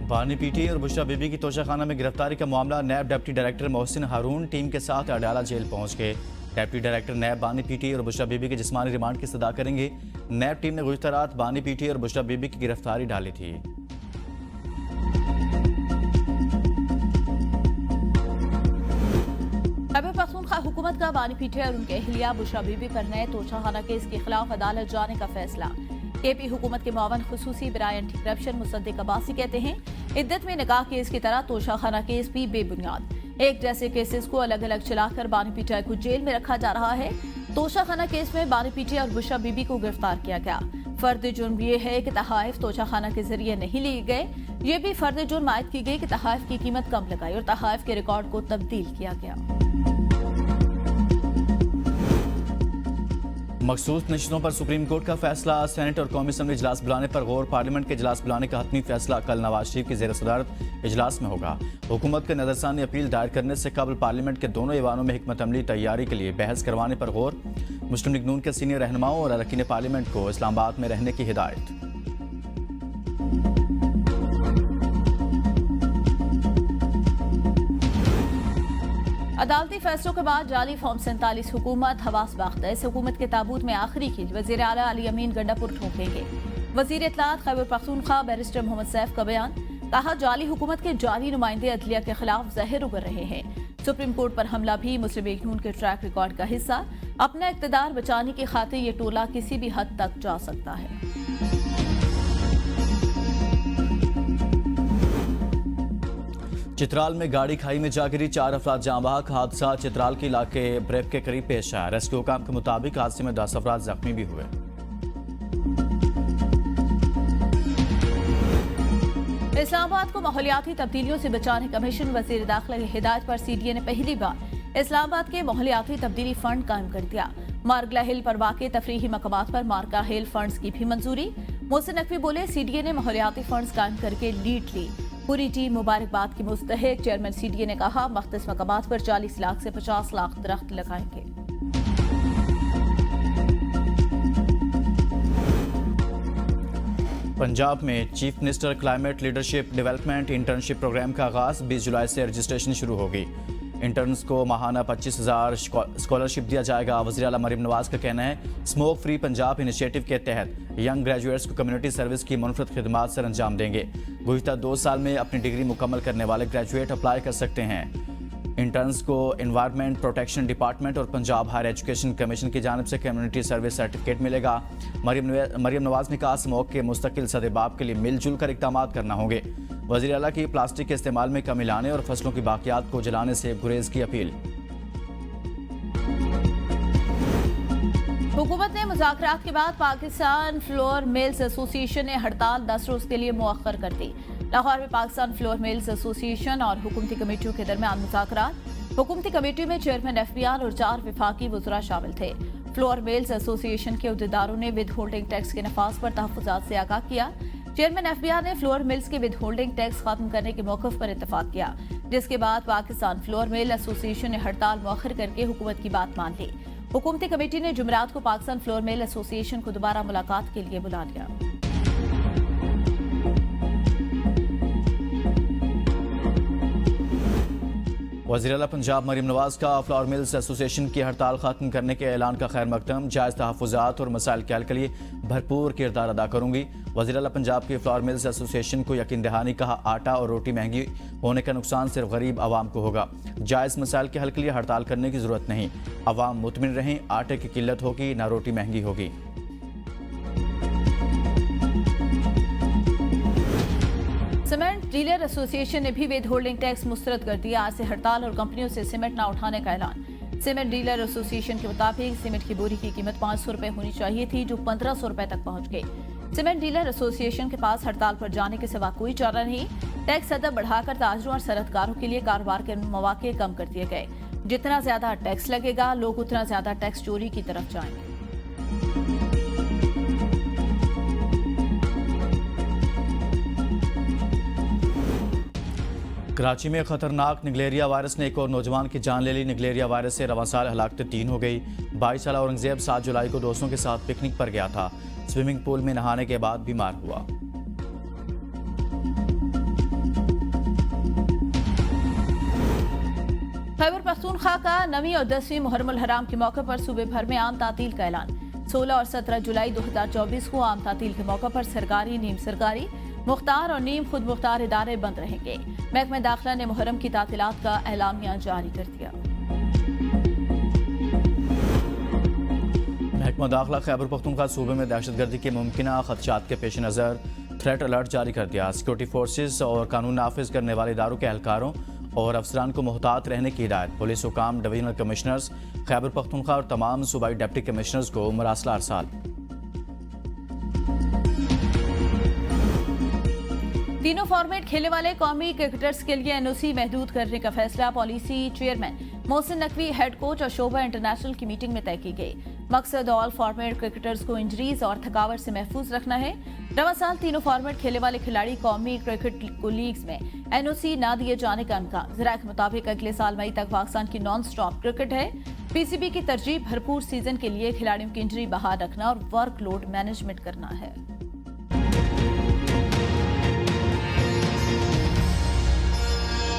बानी पीटी और बुशरा बीबी की तोशाखाना में गिरफ्तारी का मामला। नैब डिप्टी डायरेक्टर मोहसिन हारून टीम के साथ अडाला जेल पहुंच गए। डिप्टी डायरेक्टर नैब बानी पीटी और बुशरा बीबी के जिस्मानी रिमांड की सदा करेंगे। नैब टीम ने गुज़िश्ता रात बानी पीटी और बुशरा बीबी की गिरफ्तारी डाली थी। खैबर पख्तूनख्वा हुकूमत का बानी पीटी और उनके अहलिया बुशरा बीबी पर नए तोशाखाना केस के खिलाफ अदालत जाने का फैसला। केपी हुकूमत के मुआवन खुसूसी बराए एंटी करप्शन मुसद्दिक अब्बासी कहते हैं, इद्दत में निकाह केस की तरह तोशाखाना केस भी बेबुनियाद। एक जैसे केसेस को अलग अलग चलाकर बानी पीटीआई को जेल में रखा जा रहा है। तोशाखाना केस में बानी पीटीआई और बुशरा बीबी को गिरफ्तार किया गया। फर्द जुर्म ये है कि तहाइफ तोशाखाना के जरिए नहीं लिए गए। ये भी फर्द जुर्म आयद की गई कि तहाइफ की कीमत कम लगाई और तहाइफ के रिकॉर्ड को तब्दील किया गया। मखसूस नशस्तों पर सुप्रीम कोर्ट का फैसला। सेनेट और कौमी असम्बली इजलास बुलाने पर गौर। पार्लियामेंट के इजलास बुलाने का हतमी फैसला कल नवाज शरीफ की ज़ेर सदारत इजलास में होगा। हुकूमत के नजरसानी अपील दायर करने से कबल पार्लियामेंट के दोनों ऐवानों में हिकमत अमली तैयारी के लिए बहस करवाने पर गौर। मुस्लिम लीग नून के सीनियर रहनुमाओं और अरकान पार्लियामेंट को इस्लामाबाद में रहने की हिदायत। अदालती फैसलों के बाद जाली फॉर्म 47 हुकूमत हवास बाख्त है। इस हुकूमत के ताबूत में आखिरी खींच वज़ीर आला अली अमीन गंडापुर ठोकेंगे। वज़ीर इत्तलात खैबर पख्तूनख्वा बैरिस्टर मोहम्मद सैफ का बयान। कहा, जाली हुकूमत के जाली नुमाइंदे अदलिया के खिलाफ जहर उगर रहे हैं। सुप्रीम कोर्ट पर हमला भी मुस्लिम लीग नून के ट्रैक रिकॉर्ड का हिस्सा। अपना इक़्तिदार बचाने की खातिर ये टोला किसी भी हद तक जा सकता है। चित्राल में गाड़ी खाई में जा गिरी, 4 अफराद जाँ बहक। हादसा चित्राल के इलाके ब्रेक के करीब पेश आया। रेस्क्यू काम के मुताबिक हादसे में 10 अफराद जख्मी भी हुए। इस्लामाबाद को माहौलियाती तब्दीलियों से बचाने कमीशन। वज़ीर दाखिला की हिदायत पर सीडीए ने पहली बार इस्लामाबाद के माहौलियाती तब्दीली फंड कायम कर दिया। मार्गला हिल पर वाक़े तफरीही मकामात पर मार्का हिल फंड्स की भी मंजूरी। मोहसिन नकवी बोले, सीडीए ने माहौलियाती फंड्स कायम करके लीड ली। पूरी टीम मुबारकबाद की मुस्तहिक। चेयरमैन सीडीए ने कहा, मख्तस मकामात पर 40 लाख से 50 लाख दरख्त लगाएंगे। पंजाब में chief minister climate leadership development internship program का आगाज। 20 जुलाई से रजिस्ट्रेशन शुरू होगी। इंटर्न्स को माहाना 25,000 स्कॉलरशिप दिया जाएगा। वज़ीर आला मरीम नवाज का कहना है, स्मोक फ्री पंजाब इनिशिएटिव के तहत यंग ग्रेजुएट्स को कम्युनिटी सर्विस की मुनफरद खिदमात सर अंजाम देंगे। गुज़िश्ता 2 साल में अपनी डिग्री मुकम्मल करने वाले ग्रेजुएट अप्लाई कर सकते हैं। इंटर्न्स को एनवायरनमेंट प्रोटेक्शन डिपार्टमेंट और पंजाब हायर एजुकेशन कमीशन की जानिब से कम्युनिटी सर्विस सर्टिफिकेट मिलेगा। मरीम नवाज ने कहा, स्मोक के मुस्तकिल सदेबाब के लिए मिलजुल कर इक़दाम करना होंगे। वज़ीर आला की प्लास्टिक के इस्तेमाल में कमी लाने और फसलों की बाकियात को जलाने से गुरेज की अपील। हुकूमत ने मुज़ाकरात के बाद पाकिस्तान फ्लोर मिल्स एसोसिएशन ने हड़ताल 10 रोज के लिए मुअख्खर कर दी। लाहौर में पाकिस्तान फ्लोर मिल्स एसोसिएशन और हुकूमती कमेटियों के दरमियान मुज़ाकरात। हुकूमती कमेटी में चेयरमैन एफबीआर और 4 विफाकी वज़रा शामिल थे। फ्लोर मिल्स एसोसिएशन के अहदेदारों ने विद होल्डिंग टैक्स के नफाज पर तहफ़्फ़ुज़ात से आगाह किया। चेयरमैन एफबीआर ने फ्लोर मिल्स के विद होल्डिंग टैक्स खत्म करने के मौक़िफ़ पर इत्तफ़ाक़ किया, जिसके बाद पाकिस्तान फ्लोर मिल एसोसिएशन ने हड़ताल मुअख्खर करके हुकूमत की बात मान ली। हुकूमती कमेटी ने जुमेरात को पाकिस्तान फ्लोर मिल एसोसिएशन को दोबारा मुलाकात के लिए बुला लिया। वज़ीर आला पंजाब मरीम नवाज का फ्लावर मिल्स एसोसिएशन की हड़ताल खत्म करने के ऐलान का खैर मकदम। जायज़ तहफ़्फ़ुज़ात और मसाइल के हल के लिए भरपूर किरदार अदा करूंगी। वज़ीर आला पंजाब की फ्लावर मिल्स एसोसिएशन को यकीन दहानी। कहा, आटा और रोटी महंगी होने का नुकसान सिर्फ गरीब आवाम को होगा। जायज़ मसाइल के हल के लिए हड़ताल करने की ज़रूरत नहीं। आवाम मुतमिन रहें, आटे की किल्लत होगी ना रोटी महंगी होगी। सीमेंट डीलर एसोसिएशन ने भी विद होल्डिंग टैक्स मुस्तरद कर दिया। आज से हड़ताल और कंपनियों से सीमेंट न उठाने का ऐलान। सीमेंट डीलर एसोसिएशन के मुताबिक सीमेंट की बोरी की कीमत 500 रुपए होनी चाहिए थी, जो 1500 रुपए तक पहुंच गई। सीमेंट डीलर एसोसिएशन के पास हड़ताल पर जाने के सिवा कोई चारा नहीं। टैक्स अदब बढ़ाकर ताजरों और सनअतकारों के लिए कारोबार के मौके कम कर दिए गए। जितना ज्यादा टैक्स लगेगा, लोग उतना ज्यादा टैक्स चोरी की तरफ जाएंगे। कराची में खतरनाक निगलेरिया वायरस ने एक और नौजवान की जान ले ली। निगलेरिया वायरस से रवां साल हलाकतें 3 हो गई। 22 साल औरंगजेब 7 जुलाई को दोस्तों के साथ पिकनिक पर गया था। स्विमिंग पूल में नहाने के बाद बीमार हुआ। खैबर पख्तूनख्वा का 9वीं और 10वीं मुहर्रम उल हराम के मौके पर सूबे भर में आम तातील का ऐलान। 16 और 17 जुलाई 2024 को आम तातील के मौके पर सरकारी, नीम सरकारी, मुख्तार और नीम खुद मुख्तार इदारे बंद रहेंगे। महकमा दाखिला ने मुहर्रम की तातीलात का एलामिया जारी कर दिया। महकमा दाखिला खैबर पख्तूनख्वा सूबे में दहशतगर्दी के मुमकिन खदशात के पेश नज़र थ्रेट अलर्ट जारी कर दिया। सिक्योरिटी फोर्सेज और कानून नाफिज करने वाले इदारों के एहलकारों और अफसरान को मुहतात रहने की हिदायत। पुलिस हुकाम, डिवीजनल कमिश्नर्स खैबर पख्तूनख्वा और तमाम सूबाई डिप्टी कमिश्नर्स को मरासला अरसाल। तीनों फॉर्मेट खेलने वाले कौमी क्रिकेटर्स के लिए एनओसी महदूद करने का फैसला policy chairman Mohsin Naqvi, head coach और शोभा इंटरनेशनल की मीटिंग में तय की गई। मकसद ऑल फॉर्मेट क्रिकेटर्स को इंजरीज और थकावट से महफूज रखना है। रवा साल तीनों फॉर्मेट खेलने वाले खिलाड़ी कौमी क्रिकेट लीग्स में एनओसी न दिए जाने का इम्कान। ज़राए के मुताबिक अगले साल मई तक पाकिस्तान की नॉन स्टॉप क्रिकेट है। पीसीबी की तरजीह भरपूर सीजन के लिए खिलाड़ियों की इंजरी बहाल रखना और वर्कलोड मैनेजमेंट करना है।